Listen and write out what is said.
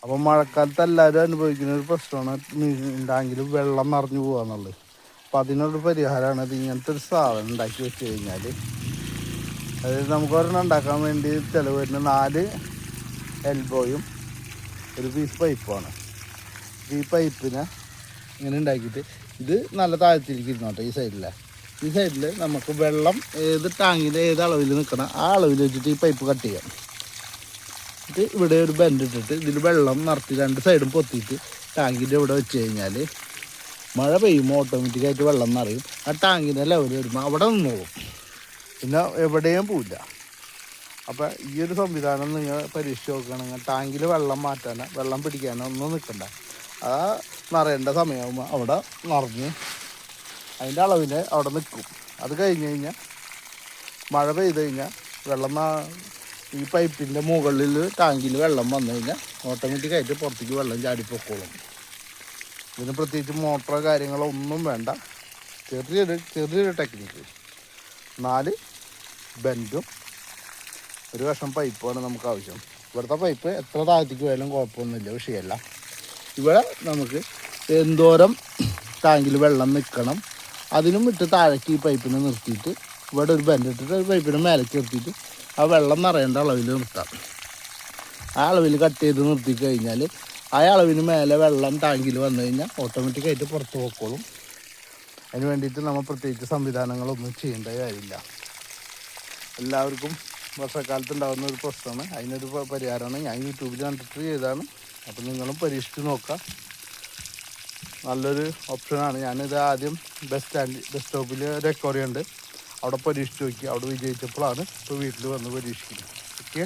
അപ്പം മഴക്കാലത്ത് എല്ലാവരും അനുഭവിക്കുന്ന ഒരു പ്രശ്നമാണ് ടാങ്കിൽ വെള്ളം നിറഞ്ഞു പോകാന്നുള്ളത്. അപ്പം അതിനൊരു പരിഹാരമാണ് ഇത് ഇങ്ങനത്തെ ഒരു സാധനം ഉണ്ടാക്കി വെച്ച് കഴിഞ്ഞാൽ. അതായത് നമുക്ക് ഒരെണ്ണം ഉണ്ടാക്കാൻ വേണ്ടി ചിലവ് വരുന്ന 4 എൽബോയും ഒരു പീസ് പൈപ്പുമാണ്. ഈ പൈപ്പിനെ ഇങ്ങനെ ഉണ്ടാക്കിയിട്ട് ഇത് നല്ല താഴ്ത്തിരിക്കുന്നോട്ടെ. ഈ സൈഡിൽ നമുക്ക് വെള്ളം ഏത് ടാങ്കിൻ്റെ ഏത് അളവിൽ നിൽക്കണം ആ അളവിൽ വെച്ചിട്ട് ഈ പൈപ്പ് കട്ട് ചെയ്യാം. ഇത് ഇവിടെ ഒരു ബെൻഡ് ഇട്ടിട്ട് ഇതിൽ വെള്ളം നിറച്ച് 2 സൈഡും പൊത്തിയിട്ട് ടാങ്കിൻ്റെ ഇവിടെ വെച്ച് കഴിഞ്ഞാൽ മഴ പെയ്യുമ്പോൾ ഓട്ടോമാറ്റിക്കായിട്ട് വെള്ളം നിറയും. ആ ടാങ്കിൻ്റെ ലെവൽ വരുമ്പോൾ അവിടെ നിന്നോളും, പിന്നെ എവിടെയും പോവില്ല. അപ്പോൾ ഈ ഒരു സംവിധാനം നിങ്ങൾ പരീക്ഷിച്ച് നോക്കുകയാണെങ്കിൽ ടാങ്കിൽ വെള്ളം മാറ്റാനോ വെള്ളം പിടിക്കാനോ ഒന്നും നിൽക്കണ്ട. ആ നിറയേണ്ട സമയമാകുമ്പോൾ അവിടെ നിറഞ്ഞ് അതിൻ്റെ അളവിൽ അവിടെ നിൽക്കും. അത് കഴിഞ്ഞ് കഴിഞ്ഞാൽ മഴ പെയ്ത് കഴിഞ്ഞാൽ വെള്ളം ഈ പൈപ്പിൻ്റെ മുകളിൽ ടാങ്കിൽ വെള്ളം വന്നു കഴിഞ്ഞാൽ ഓട്ടോമാറ്റിക്കായിട്ട് പുറത്തേക്ക് വെള്ളം ചാടിപ്പൊക്കോളും. ഇതിന് പ്രത്യേകിച്ച് മോട്ടറോ കാര്യങ്ങളോ ഒന്നും വേണ്ട. ചെറിയൊരു ടെക്നിക്ക്. 4 ബെൻഡും ഒരു കഷ്ണം പൈപ്പാണ് നമുക്ക് ആവശ്യം. ഇവിടുത്തെ പൈപ്പ് എത്ര താഴത്തേക്ക് പോയാലും കുഴപ്പമൊന്നുമില്ല, വിഷയമല്ല. ഇവിടെ നമുക്ക് എന്തോരം ടാങ്കിൽ വെള്ളം നിൽക്കണം അതിനും വിട്ട് താഴേക്ക് ഈ പൈപ്പിനെ നിർത്തിയിട്ട് ഇവിടെ ഒരു ബെൻഡ് ഇട്ടിട്ട് പൈപ്പിനെ മേലേക്ക് നിർത്തിയിട്ട് ആ വെള്ളം നിറയേണ്ട അളവിൽ നിർത്താം. ആ അളവിൽ കട്ട് ചെയ്ത് നിർത്തി കഴിഞ്ഞാൽ ആ അളവിന് മേലെ വെള്ളം ടാങ്കിൽ വന്നു കഴിഞ്ഞാൽ ഓട്ടോമാറ്റിക്കായിട്ട് പുറത്ത് പോക്കോളും. അതിന് വേണ്ടിയിട്ട് നമ്മൾ പ്രത്യേകിച്ച് സംവിധാനങ്ങളൊന്നും ചെയ്യേണ്ട കാര്യമില്ല. എല്ലാവർക്കും വർഷക്കാലത്ത് ഉണ്ടാകുന്ന ഒരു പ്രശ്നമാണ്. അതിനൊരു പരിഹാരമാണ് ഞാൻ യൂട്യൂബിൽ കണ്ടിട്ട് ചെയ്തതാണ്. അപ്പം നിങ്ങളും പരീക്ഷിച്ച് നോക്കാം. നല്ലൊരു ഓപ്ഷനാണ്. ഞാനിത് ആദ്യം ബസ് സ്റ്റോപ്പിൽ ഒരു അക്വേറിയം ഉണ്ട്, അവിടെ പരീക്ഷിച്ച് നോക്കി. അവിടെ വിജയിച്ചപ്പോഴാണ് ഇപ്പോൾ വീട്ടിൽ വന്ന് പരീക്ഷിക്കുന്നത്. ഓക്കെ.